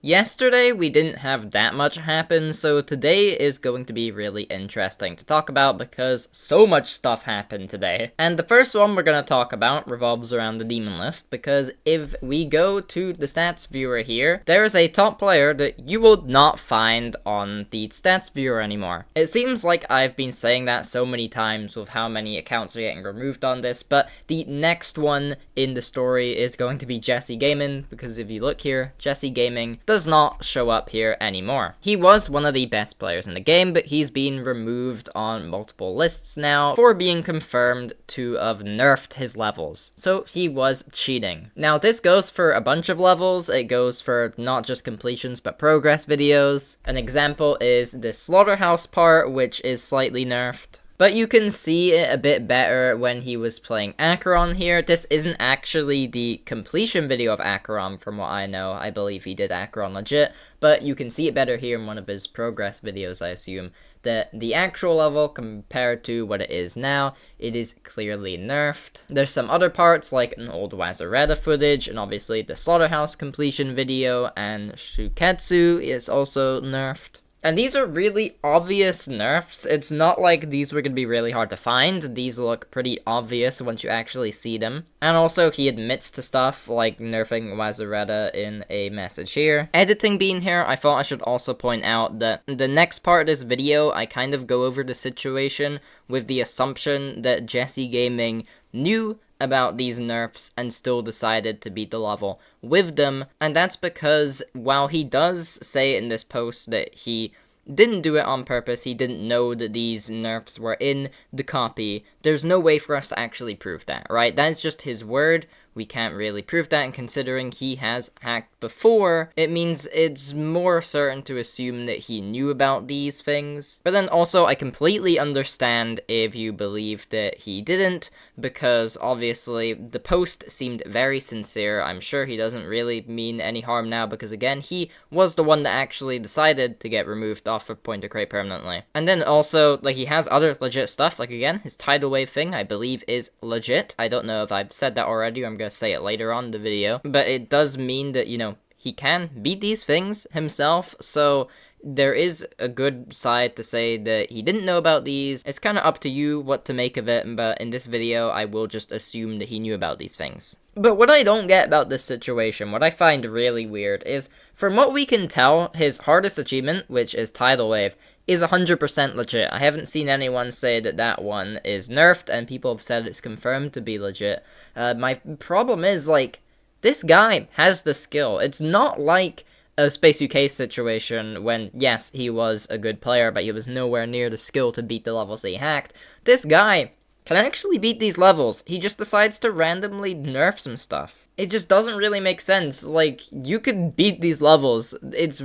Yesterday, we didn't have that much happen, so today is going to be really interesting to talk about because so much stuff happened today. And the first one we're going to talk about revolves around the demon list, because if we go to the stats viewer here, there is a top player that you will not find on the stats viewer anymore. It seems like I've been saying that so many times with how many accounts are getting removed on this, but the next one in the story is going to be Jesse Gaming, because if you look here, Jesse Gaming does not show up here anymore. He was one of the best players in the game, but he's been removed on multiple lists now for being confirmed to have nerfed his levels. So he was cheating. Now this goes for a bunch of levels. It goes for not just completions but progress videos. An example is the slaughterhouse part, which is slightly nerfed. But you can see it a bit better when he was playing Acheron here. This isn't actually the completion video of Acheron from what I know. I believe he did Acheron legit, but you can see it better here in one of his progress videos, I assume. That the actual level compared to what it is now, it is clearly nerfed. There's some other parts like an old Wazareta footage, and obviously the Slaughterhouse completion video, and Shuketsu is also nerfed. And these are really obvious nerfs. It's not like these were going to be really hard to find. These look pretty obvious once you actually see them. And also, he admits to stuff like nerfing Wazareta in a message here. Editing being here, I thought I should also point out that the next part of this video, I kind of go over the situation with the assumption that Jesse Gaming knew about these nerfs and still decided to beat the level with them, and that's because while he does say in this post that he didn't do it on purpose, he didn't know that these nerfs were in the copy, there's no way for us to actually prove that, right? That's just his word. We can't really prove that, and considering he has hacked before, it means it's more certain to assume that he knew about these things. But then also, I completely understand if you believe that he didn't, because obviously the post seemed very sincere. I'm sure he doesn't really mean any harm now, because again, he was the one that actually decided to get removed off of Point to Crate permanently. And then also, like, he has other legit stuff, like again, his tidal wave thing, I believe, is legit. I don't know if I've said that already, or I'm gonna say it later on in the video, but it does mean that, you know, he can beat these things himself, so there is a good side to say that he didn't know about these. It's kind of up to you what to make of it, but in this video, I will just assume that he knew about these things. But what I don't get about this situation, what I find really weird, is from what we can tell, his hardest achievement, which is Tidal Wave, is 100% legit. I haven't seen anyone say that that one is nerfed, and people have said it's confirmed to be legit. My problem is, like, this guy has the skill. It's not like a Space UK situation when, yes, he was a good player, but he was nowhere near the skill to beat the levels that he hacked. This guy can actually beat these levels. He just decides to randomly nerf some stuff. It just doesn't really make sense. Like, you could beat these levels. It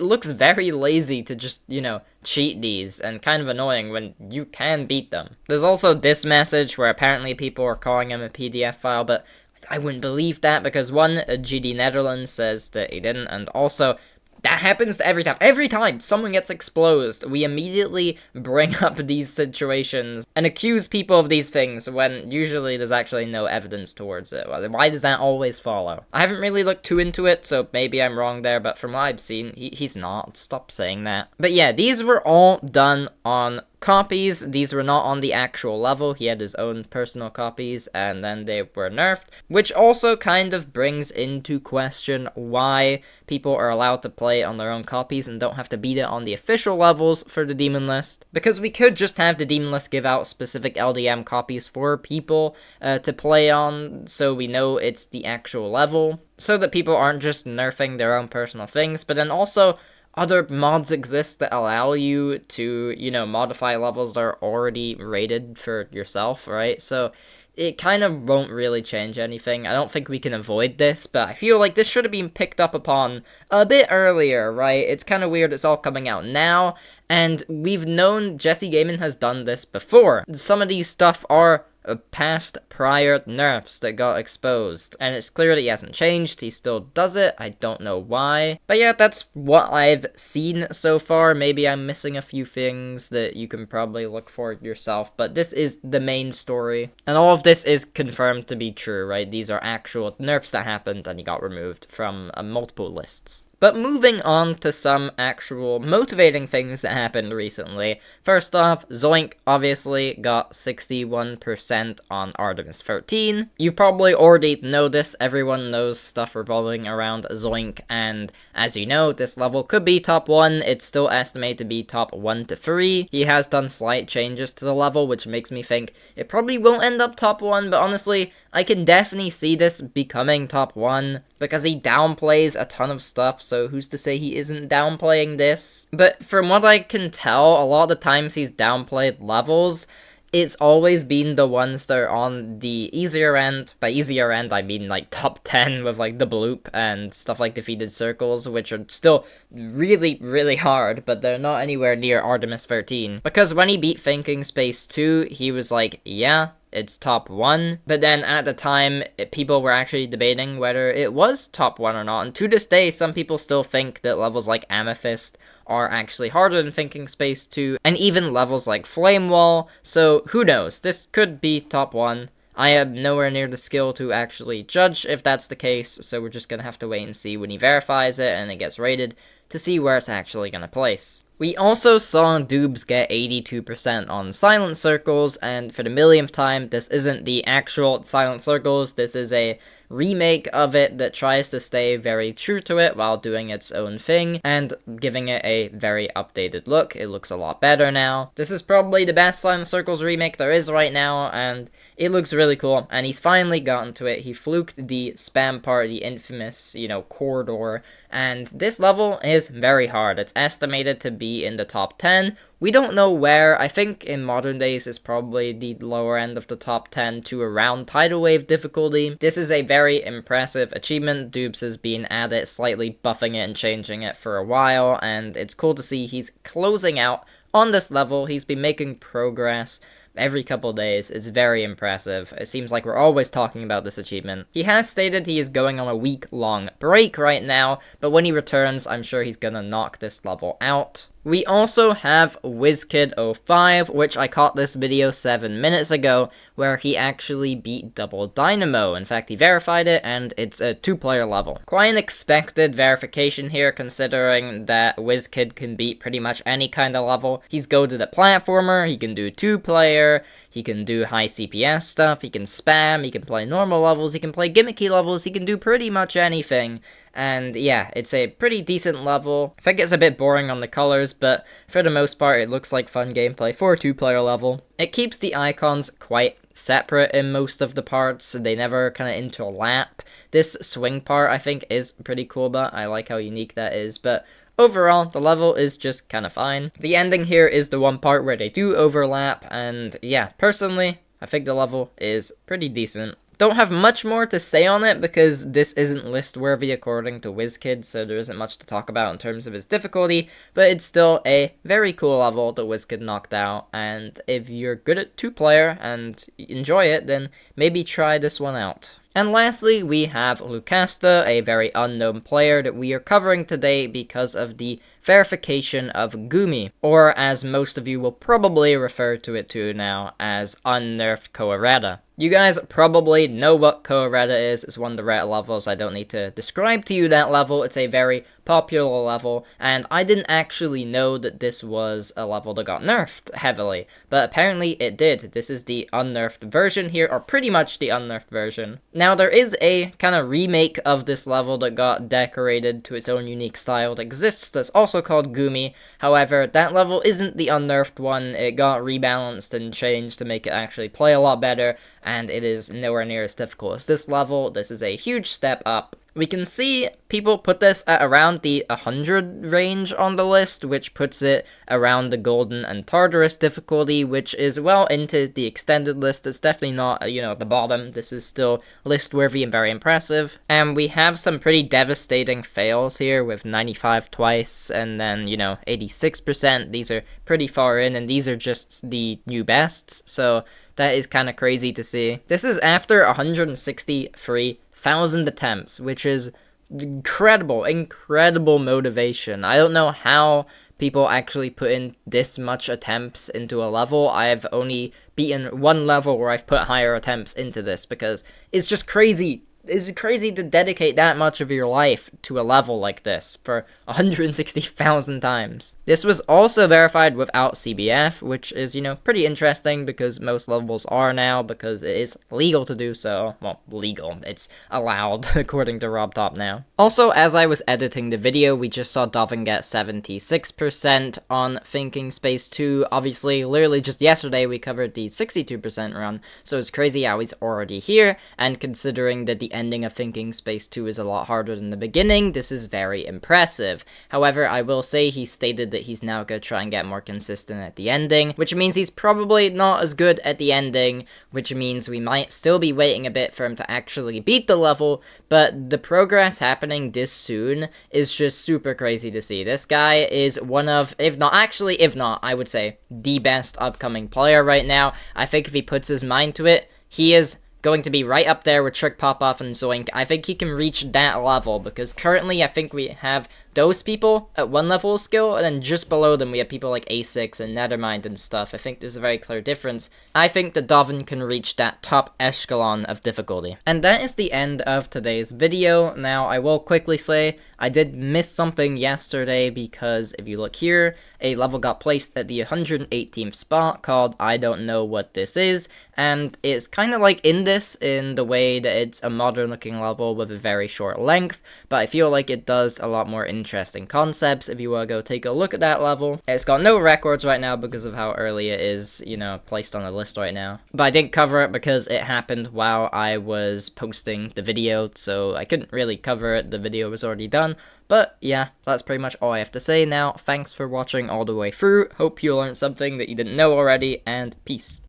looks very lazy to just, you know, cheat these, and kind of annoying when you can beat them. There's also this message where apparently people are calling him a PDF file, but I wouldn't believe that, because one, GD Netherlands says that he didn't, and also, that happens every time. Every time someone gets exposed, we immediately bring up these situations and accuse people of these things when usually there's actually no evidence towards it. Why does that always follow? I haven't really looked too into it, so maybe I'm wrong there, but from what I've seen, he's not. Stop saying that. But yeah, these were all done on copies. These were not on the actual level. He had his own personal copies, and then they were nerfed, which also kind of brings into question why people are allowed to play on their own copies and don't have to beat it on the official levels for the demon list, because we could just have the demon list give out specific LDM copies for people to play on, so we know it's the actual level, so that people aren't just nerfing their own personal things. But then also, other mods exist that allow you to, you know, modify levels that are already rated for yourself, right? So it kind of won't really change anything. I don't think we can avoid this, but I feel like this should have been picked up upon a bit earlier, right? It's kind of weird it's all coming out now, and we've known Jesse Gaming has done this before. Some of these stuff are past prior nerfs that got exposed. And it's clear that he hasn't changed, he still does it, I don't know why. But yeah, that's what I've seen so far. Maybe I'm missing a few things that you can probably look for yourself, but this is the main story. And all of this is confirmed to be true, right? These are actual nerfs that happened and he got removed from multiple lists. But moving on to some actual motivating things that happened recently. First off, Zoink obviously got 61% on Artemis 13. You probably already know this, everyone knows stuff revolving around Zoink, and as you know, this level could be top 1, it's still estimated to be top 1 to 3. He has done slight changes to the level, which makes me think it probably won't end up top 1, but honestly, I can definitely see this becoming top 1, because he downplays a ton of stuff, so who's to say he isn't downplaying this? But from what I can tell, a lot of the times he's downplayed levels, it's always been the ones that are on the easier end. By easier end, I mean like top 10 with like the bloop and stuff like defeated circles, which are still really, really hard, but they're not anywhere near Artemis 13. Because when he beat Thinking Space 2, he was like, yeah, it's top 1, but then at the time, people were actually debating whether it was top 1 or not, and to this day, some people still think that levels like Amethyst are actually harder than Thinking Space 2, and even levels like Flame Wall, so who knows, this could be top 1. I have nowhere near the skill to actually judge if that's the case, so we're just gonna have to wait and see when he verifies it and it gets rated to see where it's actually gonna place. We also saw Doobes get 82% on Silent Circles, and for the millionth time, this isn't the actual Silent Circles, this is a remake of it that tries to stay very true to it while doing its own thing, and giving it a very updated look. It looks a lot better now. This is probably the best Silent Circles remake there is right now, and it looks really cool, and he's finally gotten to it. He fluked the spam part, the infamous, corridor, and this level is very hard. It's estimated to be in the top 10. We don't know where. I think in modern days it's probably the lower end of the top 10 to around Tidal Wave difficulty. This is a very impressive achievement. Doobes has been at it, slightly buffing it and changing it for a while, and it's cool to see he's closing out on this level. He's been making progress every couple days. It's very impressive. It seems like we're always talking about this achievement. He has stated he is going on a week-long break right now, but when he returns, I'm sure he's gonna knock this level out. We also have WizKid05, which I caught this video 7 minutes ago, where he actually beat Double Dynamo. In fact, he verified it, and it's a 2-player level. Quite an expected verification here, considering that WizKid can beat pretty much any kind of level. He's goated at platformer, he can do 2-player, he can do high CPS stuff, he can spam, he can play normal levels, he can play gimmicky levels, he can do pretty much anything. And yeah, it's a pretty decent level. I think it's a bit boring on the colors, but for the most part, it looks like fun gameplay for a 2-player level. It keeps the icons quite separate in most of the parts. They never kind of interlap. This swing part, I think, is pretty cool, but I like how unique that is. But overall, the level is just kind of fine. The ending here is the one part where they do overlap, and yeah, personally, I think the level is pretty decent. Don't have much more to say on it because this isn't list-worthy according to WizKid, so there isn't much to talk about in terms of its difficulty, but it's still a very cool level that WizKid knocked out, and if you're good at 2-player and enjoy it, then maybe try this one out. And lastly, we have Lucasta, a very unknown player that we are covering today because of the verification of Gumi, or as most of you will probably refer to it now as Unnerfed Kowareta. You guys probably know what Kowareta is. It's one of the rare levels. I don't need to describe to you that level. It's a very popular level, and I didn't actually know that this was a level that got nerfed heavily, but apparently it did. This is the unnerfed version here, or pretty much the unnerfed version. Now, there is a kind of remake of this level that got decorated to its own unique style that exists that's also called Gumi. However, that level isn't the unnerfed one. It got rebalanced and changed to make it actually play a lot better, and it is nowhere near as difficult as this level. This is a huge step up. We can see people put this at around the 100 range on the list, which puts it around the Golden and Tartarus difficulty, which is well into the extended list. It's definitely not, at the bottom. This is still list-worthy and very impressive. And we have some pretty devastating fails here with 95 twice and then, 86%. These are pretty far in, and these are just the new bests, so That is kind of crazy to see. This is after 163,000 attempts, which is incredible motivation. I don't know how people actually put in this much attempts into a level. I've only beaten one level where I've put higher attempts into this, because it's just crazy. It's crazy to dedicate that much of your life to a level like this for 160,000 times. This was also verified without CBF, which is, pretty interesting because most levels are now, because it is legal to do so. Well, legal. It's allowed, according to RobTop now. Also, as I was editing the video, we just saw Dovin get 76% on Thinking Space 2. Obviously, literally just yesterday, we covered the 62% run, so it's crazy how he's already here, and considering that the ending of Thinking Space 2 is a lot harder than the beginning, this is very impressive. However, I will say he stated that he's now going to try and get more consistent at the ending, which means he's probably not as good at the ending, which means we might still be waiting a bit for him to actually beat the level, but the progress happening this soon is just super crazy to see. This guy is one of, if not, I would say, the best upcoming player right now. I think if he puts his mind to it, he is going to be right up there with Trick Pop-Off and Zoink. I think he can reach that level, because currently I think we have those people at one level of skill, and then just below them we have people like A6 and Nethermind and stuff. I think there's a very clear difference. I think that Dovin can reach that top echelon of difficulty. And that is the end of today's video. Now, I will quickly say, I did miss something yesterday, because if you look here, a level got placed at the 118th spot called I Don't Know What This Is, and it's kind of like in the way that it's a modern looking level with a very short length, but I feel like it does a lot more interesting concepts if you want to go take a look at that level. It's got no records right now because of how early it is, placed on the list right now. But I didn't cover it because it happened while I was posting the video, so I couldn't really cover it. The video was already done. But yeah, that's pretty much all I have to say now. Thanks for watching all the way through. Hope you learned something that you didn't know already, and peace.